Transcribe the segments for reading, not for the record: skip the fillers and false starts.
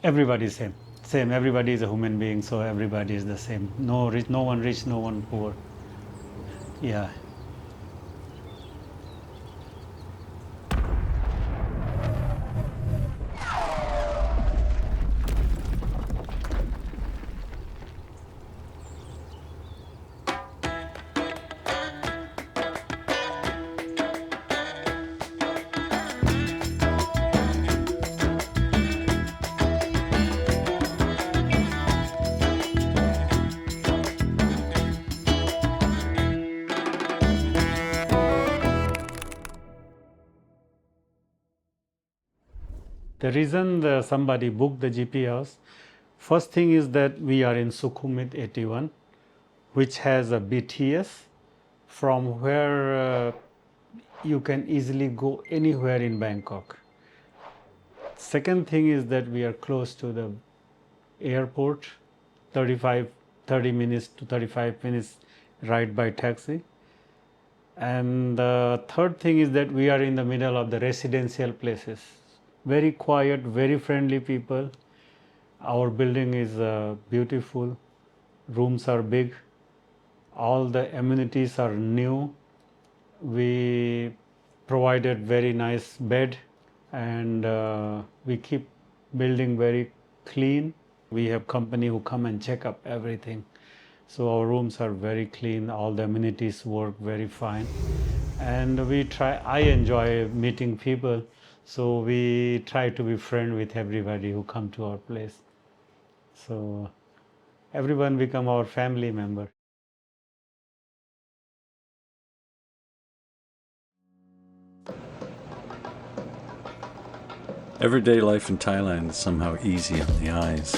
Everybody is same. Same. Everybody is a human being, so everybody is the same. No rich, no one rich, no one poor. Yeah. The reason somebody booked the GP house, first thing is that we are in Sukhumvit 81, which has a BTS from where you can easily go anywhere in Bangkok. Second thing is that we are close to the airport, 30 minutes to 35 minutes ride by taxi. And the third thing is that we are in the middle of the residential places. Very quiet, very friendly people. Our building is beautiful. Rooms are big. All the amenities are new. We provided very nice bed, and we keep building very clean. We have company who come and check up everything. So our rooms are very clean. All the amenities work very fine. And I enjoy meeting people. So we try to be friend with everybody who come to our place. So everyone become our family member. Everyday life in Thailand is somehow easy on the eyes.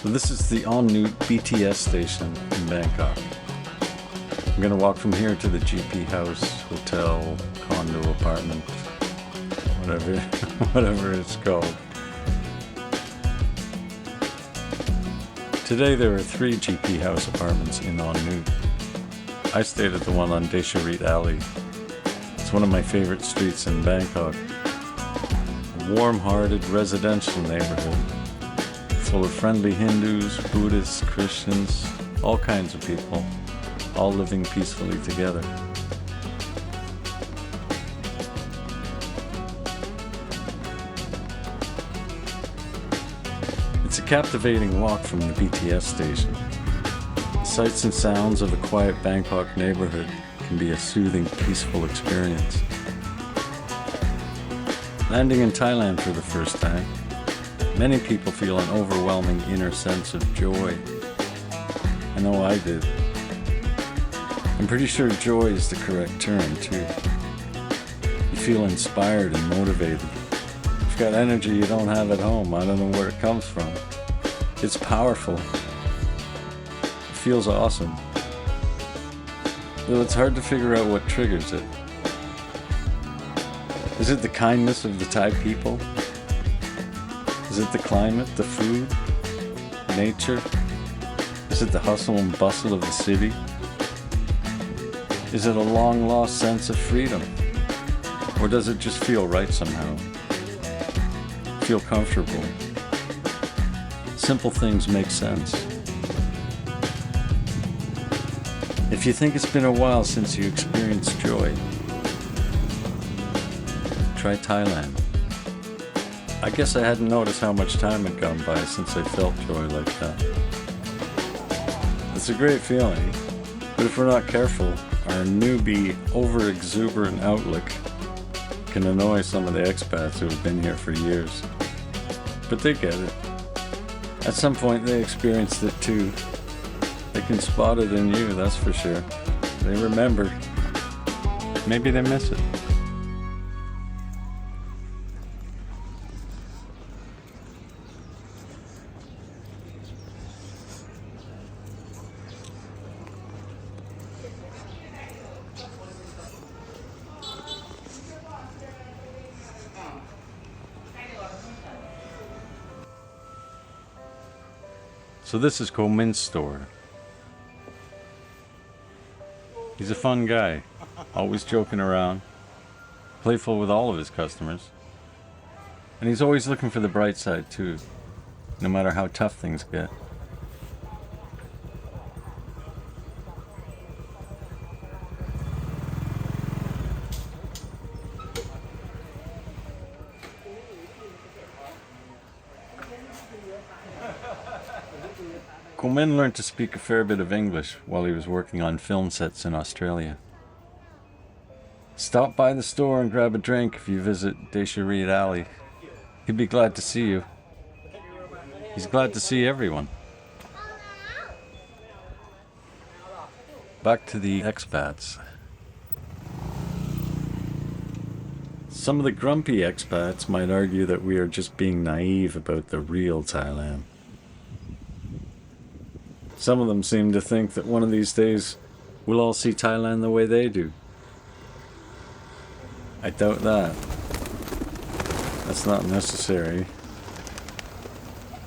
So this is the all-new BTS station in Bangkok. I'm going to walk from here to the GP house, hotel, condo, apartment, whatever it's called. Today there are 3 GP house apartments in On Nut. I stayed at the one on Decharit alley. It's one of my favorite streets in Bangkok. A warm-hearted residential neighborhood, full of friendly Hindus, Buddhists, Christians, all kinds of people, all living peacefully together. It's a captivating walk from the BTS station. The sights and sounds of a quiet Bangkok neighborhood can be a soothing, peaceful experience. Landing in Thailand for the first time, many people feel an overwhelming inner sense of joy. I know I did. I'm pretty sure joy is the correct term, too. You feel inspired and motivated. You've got energy you don't have at home. I don't know where it comes from. It's powerful. It feels awesome. Though it's hard to figure out what triggers it. Is it the kindness of the Thai people? Is it the climate, the food, nature? Is it the hustle and bustle of the city? Is it a long-lost sense of freedom? Or does it just feel right somehow? Feel comfortable? Simple things make sense. If you think it's been a while since you experienced joy, try Thailand. I guess I hadn't noticed how much time had gone by since I felt joy like that. It's a great feeling, but if we're not careful, our newbie, over-exuberant outlook can annoy some of the expats who have been here for years. But they get it. At some point they experienced it too. They can spot it in you, that's for sure. They remember. Maybe they miss it. So this is Ko Min's store. He's a fun guy, always joking around, playful with all of his customers. And he's always looking for the bright side too, no matter how tough things get. Komen learned to speak a fair bit of English while he was working on film sets in Australia. Stop by the store and grab a drink if you visit Decharit Alley. He'd be glad to see you. He's glad to see everyone. Back to the expats. Some of the grumpy expats might argue that we are just being naive about the real Thailand. Some of them seem to think that one of these days we'll all see Thailand the way they do. I doubt that. That's not necessary,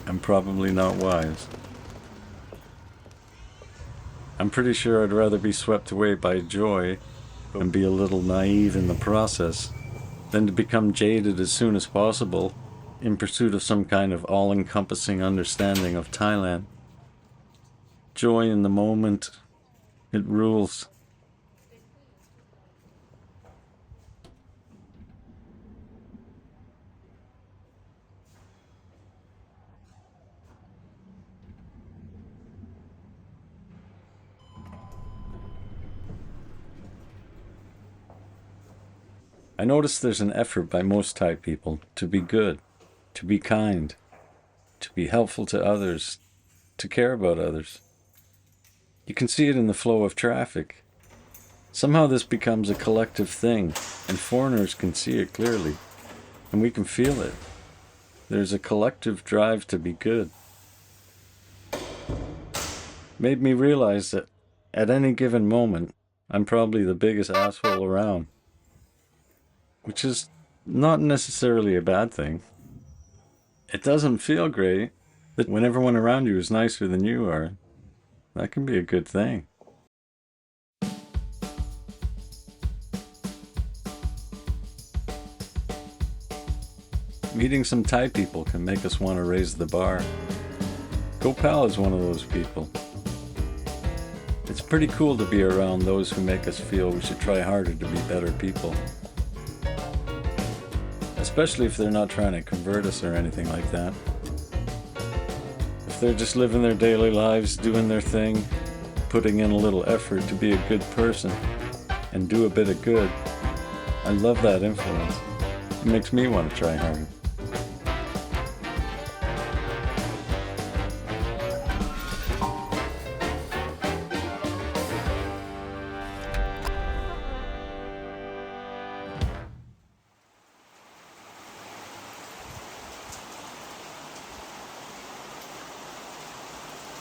and probably not wise. I'm pretty sure I'd rather be swept away by joy and be a little naive in the process than to become jaded as soon as possible in pursuit of some kind of all-encompassing understanding of Thailand. Joy in the moment, it rules. I notice there's an effort by most Thai people to be good, to be kind, to be helpful to others, to care about others. You can see it in the flow of traffic. Somehow this becomes a collective thing, and foreigners can see it clearly, and we can feel it. There's a collective drive to be good. Made me realize that at any given moment, I'm probably the biggest asshole around. Which is not necessarily a bad thing. It doesn't feel great that when everyone around you is nicer than you are. That can be a good thing. Meeting some Thai people can make us want to raise the bar. Gopal is one of those people. It's pretty cool to be around those who make us feel we should try harder to be better people. Especially if they're not trying to convert us or anything like that. If they're just living their daily lives, doing their thing, putting in a little effort to be a good person and do a bit of good, I love that influence. It makes me want to try harder.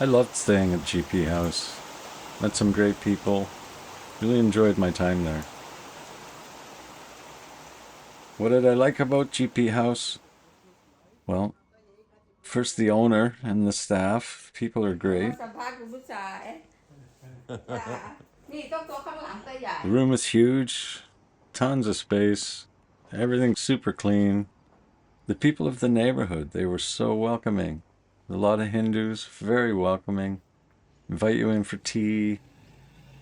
I loved staying at GP House. Met some great people. Really enjoyed my time there. What did I like about GP House? Well, first the owner and the staff. People are great. The room is huge. Tons of space. Everything's super clean. The people of the neighborhood, they were so welcoming. A lot of Hindus, very welcoming, invite you in for tea.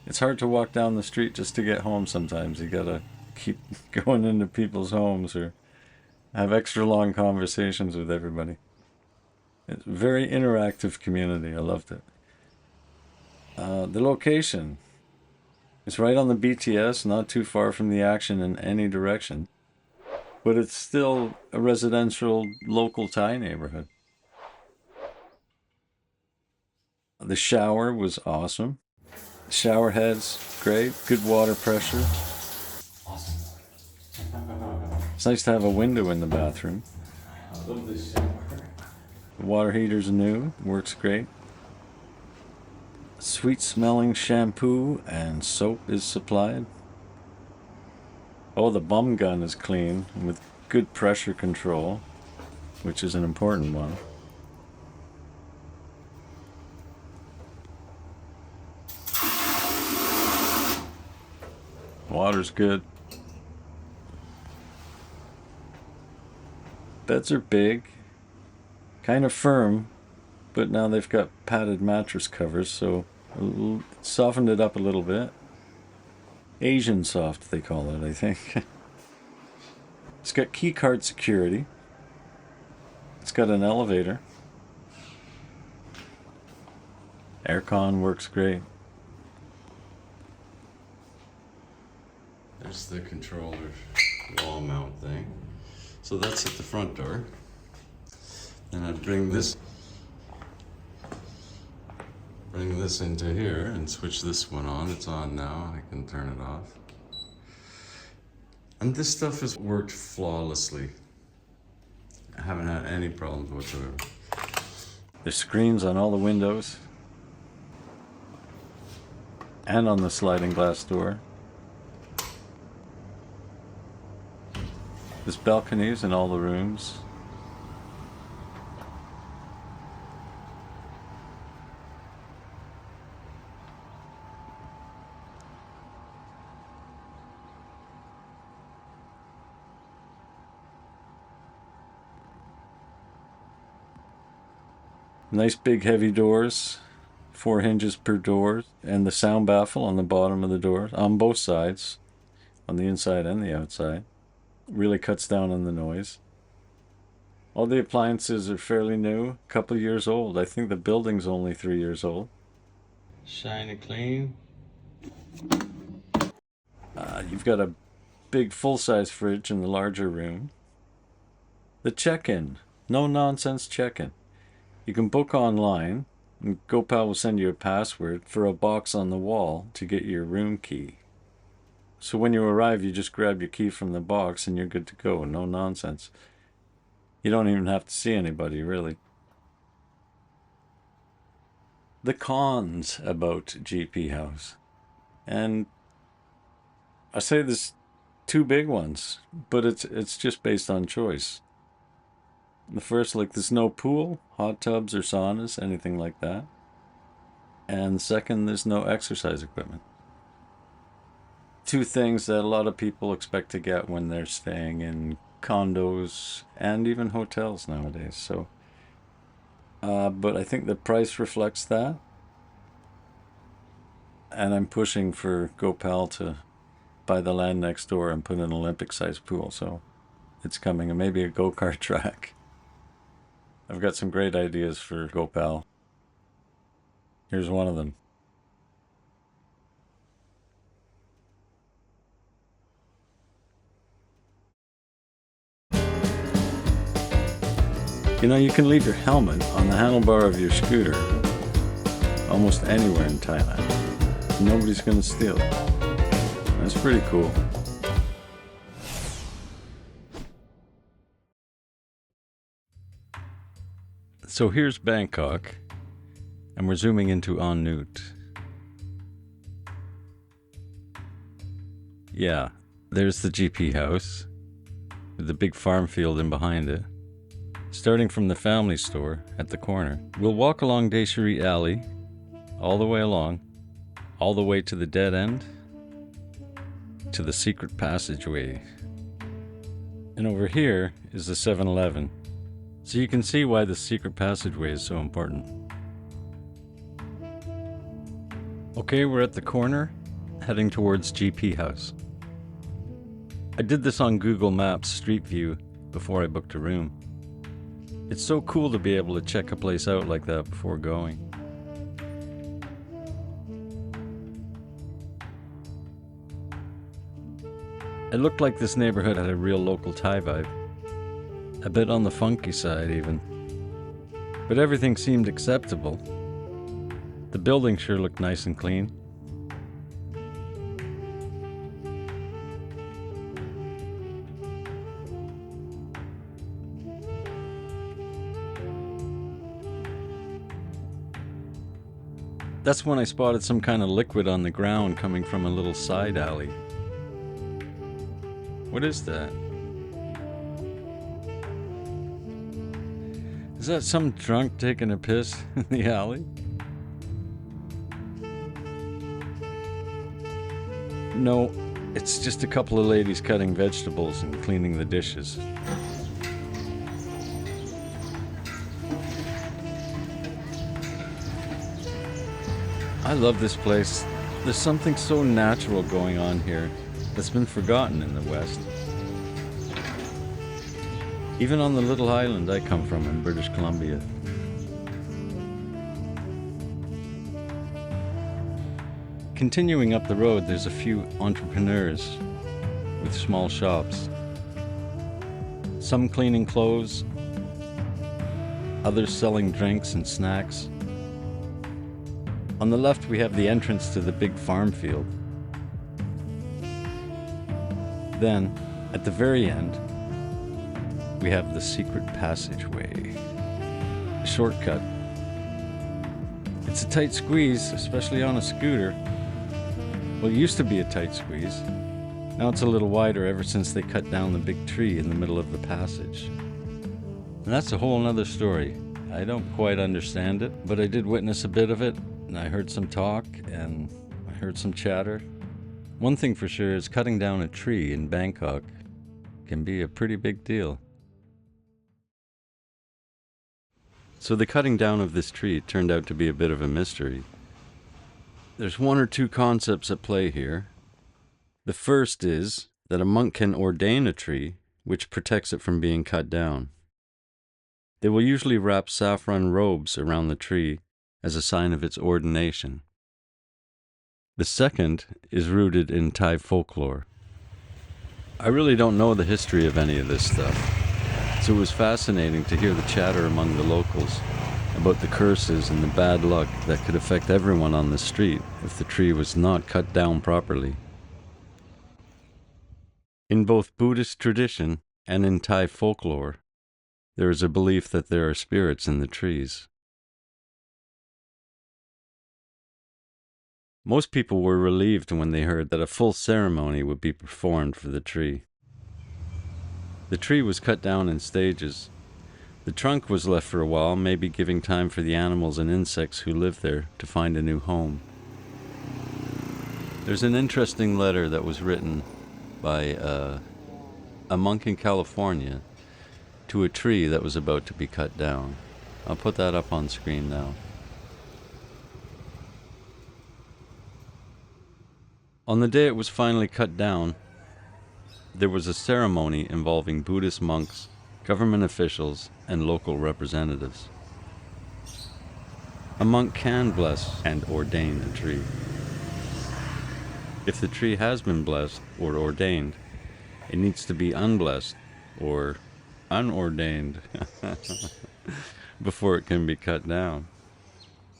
It's hard to walk down the street just to get home sometimes. You gotta keep going into people's homes or have extra long conversations with everybody. It's a very interactive community. I loved it. The location. It's right on the BTS, not too far from the action in any direction. But it's still a residential, local Thai neighborhood. The shower was awesome. Shower heads, great. Good water pressure. Awesome. It's nice to have a window in the bathroom. I love this shower. The water heater's new, works great. Sweet smelling shampoo and soap is supplied. Oh, the bum gun is clean with good pressure control, which is an important one. Water's good. Beds are big, kind of firm, but now they've got padded mattress covers, so softened it up a little bit. Asian soft, they call it, I think. It's got key card security. It's got an elevator. Aircon works great. There's the controller wall mount thing. So that's at the front door. Then I'd bring this into here and switch this one on. It's on now. I can turn it off. And this stuff has worked flawlessly. I haven't had any problems whatsoever. There's screens on all the windows and on the sliding glass door. There's balconies in all the rooms. Nice big heavy doors, 4 hinges per door, and the sound baffle on the bottom of the door, on both sides, on the inside and the outside. Really cuts down on the noise. All the appliances are fairly new, a couple years old. I think the building's only 3 years old. Shiny clean. You've got a big full-size fridge in the larger room. The check-in, no nonsense check-in. You can book online, and Gopal will send you a password for a box on the wall to get your room key. So when you arrive, you just grab your key from the box and you're good to go. No nonsense. You don't even have to see anybody, really. The cons about GP House. And I say there's 2 big ones, but it's just based on choice. The first, like, there's no pool, hot tubs or saunas, anything like that. And second, there's no exercise equipment. 2 things that a lot of people expect to get when they're staying in condos and even hotels nowadays. So, but I think the price reflects that. And I'm pushing for Gopal to buy the land next door and put an Olympic-sized pool. So it's coming, and maybe a go-kart track. I've got some great ideas for Gopal. Here's one of them. You know, you can leave your helmet on the handlebar of your scooter almost anywhere in Thailand. Nobody's going to steal it. That's pretty cool. So here's Bangkok, and we're zooming into En Nut. Yeah, there's the GP house, with the big farm field in behind it. Starting from the family store at the corner, we'll walk along Decharit alley, all the way along, all the way to the dead end, to the secret passageway. And over here is the 7-Eleven. So you can see why the secret passageway is so important. Okay, we're at the corner, heading towards GP House. I did this on Google Maps Street View before I booked a room. It's so cool to be able to check a place out like that before going. It looked like this neighborhood had a real local Thai vibe. A bit on the funky side even. But everything seemed acceptable. The building sure looked nice and clean. That's when I spotted some kind of liquid on the ground coming from a little side alley. What is that? Is that some drunk taking a piss in the alley? No, it's just a couple of ladies cutting vegetables and cleaning the dishes. I love this place. There's something so natural going on here that's been forgotten in the West. Even on the little island I come from in British Columbia. Continuing up the road, there's a few entrepreneurs with small shops. Some cleaning clothes, others selling drinks and snacks. On the left, we have the entrance to the big farm field. Then, at the very end, we have the secret passageway, a shortcut. It's a tight squeeze, especially on a scooter. Well, it used to be a tight squeeze. Now it's a little wider ever since they cut down the big tree in the middle of the passage. And that's a whole nother story. I don't quite understand it, but I did witness a bit of it, and I heard some talk, and I heard some chatter. One thing for sure is cutting down a tree in Bangkok can be a pretty big deal. So the cutting down of this tree turned out to be a bit of a mystery. There's one or two concepts at play here. The first is that a monk can ordain a tree, which protects it from being cut down. They will usually wrap saffron robes around the tree as a sign of its ordination. The second is rooted in Thai folklore. I really don't know the history of any of this stuff, so it was fascinating to hear the chatter among the locals about the curses and the bad luck that could affect everyone on the street if the tree was not cut down properly. In both Buddhist tradition and in Thai folklore, there is a belief that there are spirits in the trees. Most people were relieved when they heard that a full ceremony would be performed for the tree. The tree was cut down in stages. The trunk was left for a while, maybe giving time for the animals and insects who live there to find a new home. There's an interesting letter that was written by a monk in California to a tree that was about to be cut down. I'll put that up on screen now. On the day it was finally cut down, there was a ceremony involving Buddhist monks, government officials, and local representatives. A monk can bless and ordain a tree. If the tree has been blessed or ordained, it needs to be unblessed or unordained before it can be cut down.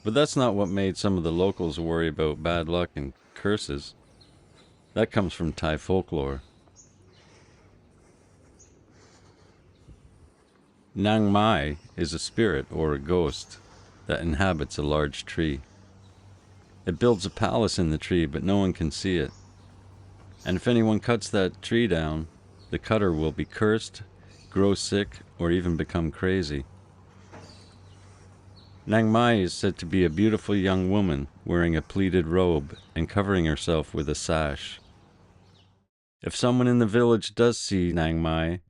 But that's not what made some of the locals worry about bad luck and curses. That comes from Thai folklore. Nang Mai is a spirit or a ghost that inhabits a large tree. It builds a palace in the tree, but no one can see it. And if anyone cuts that tree down, the cutter will be cursed, grow sick, or even become crazy. Nang Mai is said to be a beautiful young woman wearing a pleated robe and covering herself with a sash. If someone in the village does see Nang Mai,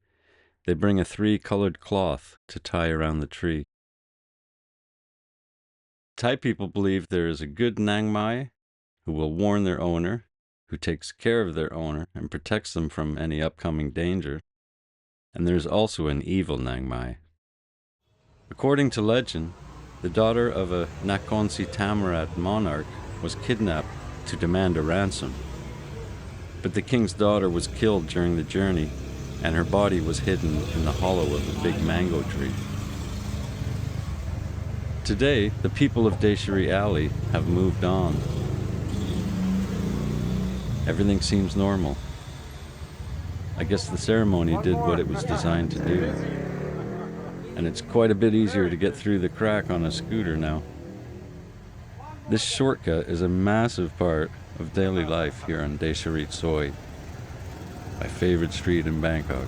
they bring a 3-colored cloth to tie around the tree. Thai people believe there is a good Nang Mai who will warn their owner, who takes care of their owner and protects them from any upcoming danger. And there is also an evil Nang Mai. According to legend, the daughter of a Nakhonsi Tamarat monarch was kidnapped to demand a ransom. But the king's daughter was killed during the journey, and her body was hidden in the hollow of a big mango tree. Today, the people of Decharit Alley have moved on. Everything seems normal. I guess the ceremony did what it was designed to do. And it's quite a bit easier to get through the crack on a scooter now. This shortcut is a massive part of daily life here on Decharit SOI, my favorite street in Bangkok.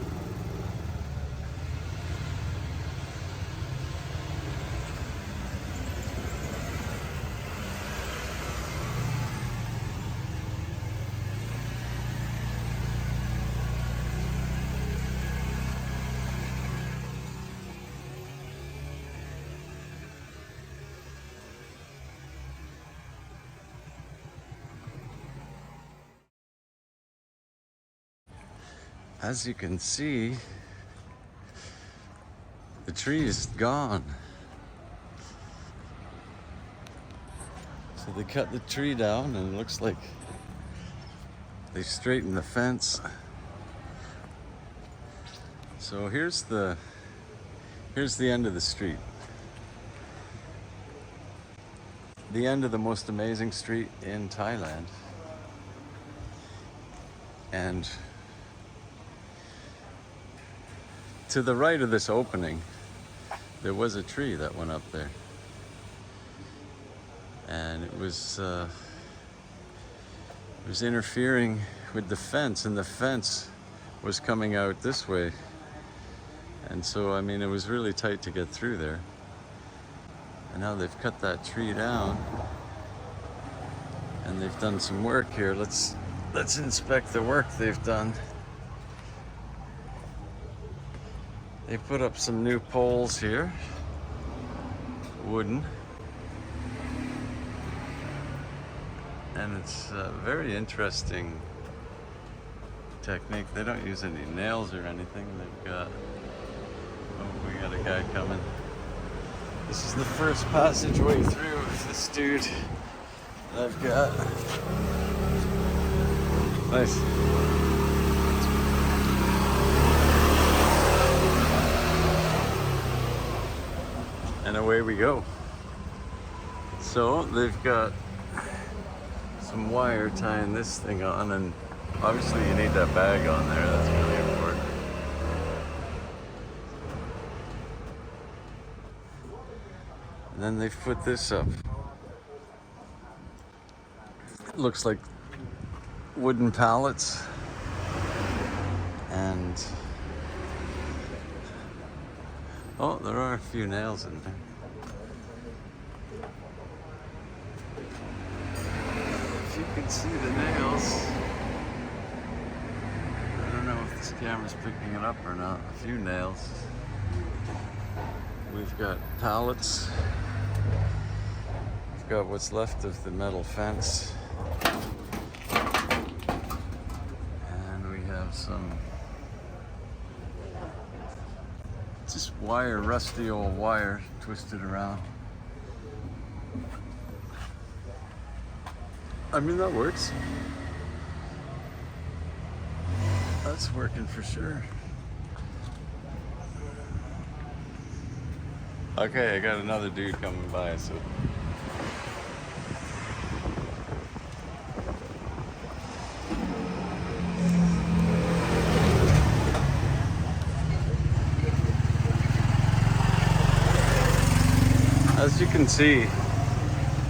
as you can see, the tree is gone. So they cut the tree down and it looks like they straightened the fence. So here's the end of the street. The end of the most amazing street in Thailand. And to the right of this opening, there was a tree that went up there. And it was interfering with the fence, and the fence was coming out this way. And so, I mean, it was really tight to get through there. And now they've cut that tree down and they've done some work here. Let's inspect the work they've done. They put up some new poles here, wooden. And it's a very interesting technique. They don't use any nails or anything. They've got, oh, we got a guy coming. This is the first passageway through this dude that I've got. Nice. And away we go. So they've got some wire tying this thing on, and obviously you need that bag on there. That's really important. And then they've put this up. It looks like wooden pallets, and oh, there are a few nails in there. If you can see the nails, I don't know if this camera's picking it up or not. A few nails. We've got pallets. We've got what's left of the metal fence. And we have some just wire, rusty old wire twisted around. I mean, that works. That's working for sure. Okay, I got another dude coming by, so. As you can see,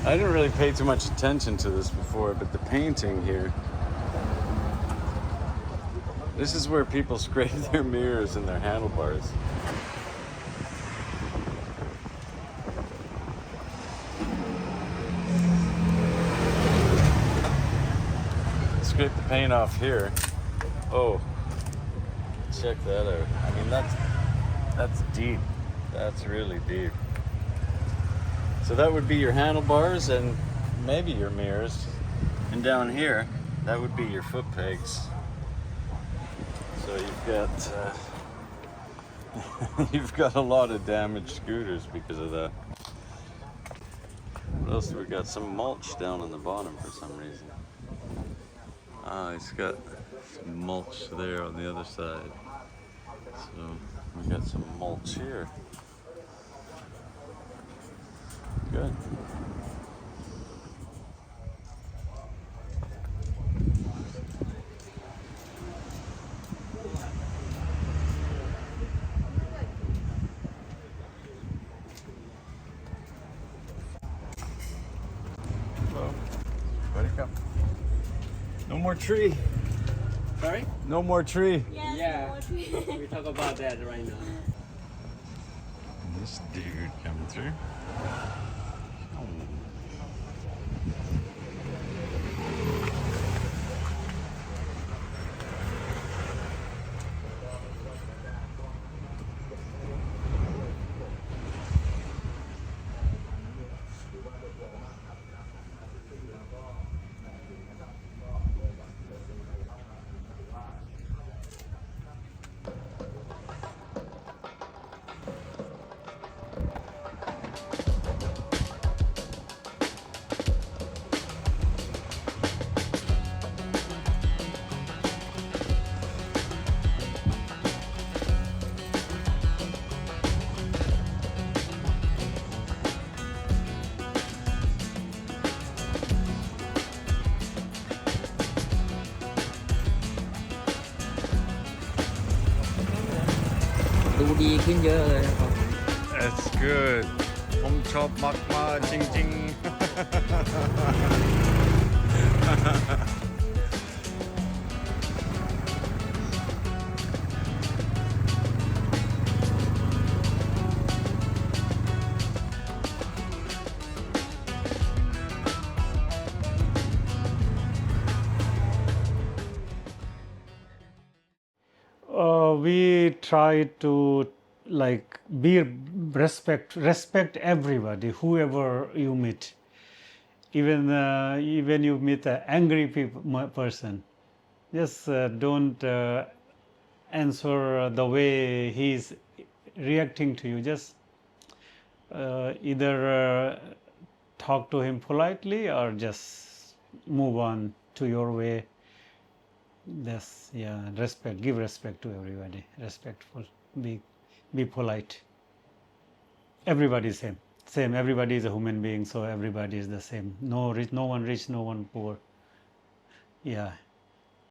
I didn't really pay too much attention to this before, but the painting here, this is where people scrape their mirrors and their handlebars. Scrape the paint off here. Oh, check that out. I mean, that's deep. That's really deep. So that would be your handlebars and maybe your mirrors. And down here, that would be your foot pegs. So you've got you've got a lot of damaged scooters because of that. What else? We got some mulch down on the bottom for some reason. Ah, it's got some mulch there on the other side. So we got some mulch here. Good. Hello. Buddy, come. No more tree. Sorry? No more tree. Yes, Yeah. We talk about that right now. This dude coming through. ดีขึ้นเยอะเลยนะครับ That's good ผมชอบมากๆจริงๆ We try to like respect everybody, whoever you meet. Even you meet an angry person, just don't answer the way he's reacting to you. Just either talk to him politely or just move on to your way. That's respect. Give respect to everybody. Respectful. Be polite. Everybody is same. Everybody is a human being, so everybody is the same. No one rich, no one poor. Yeah.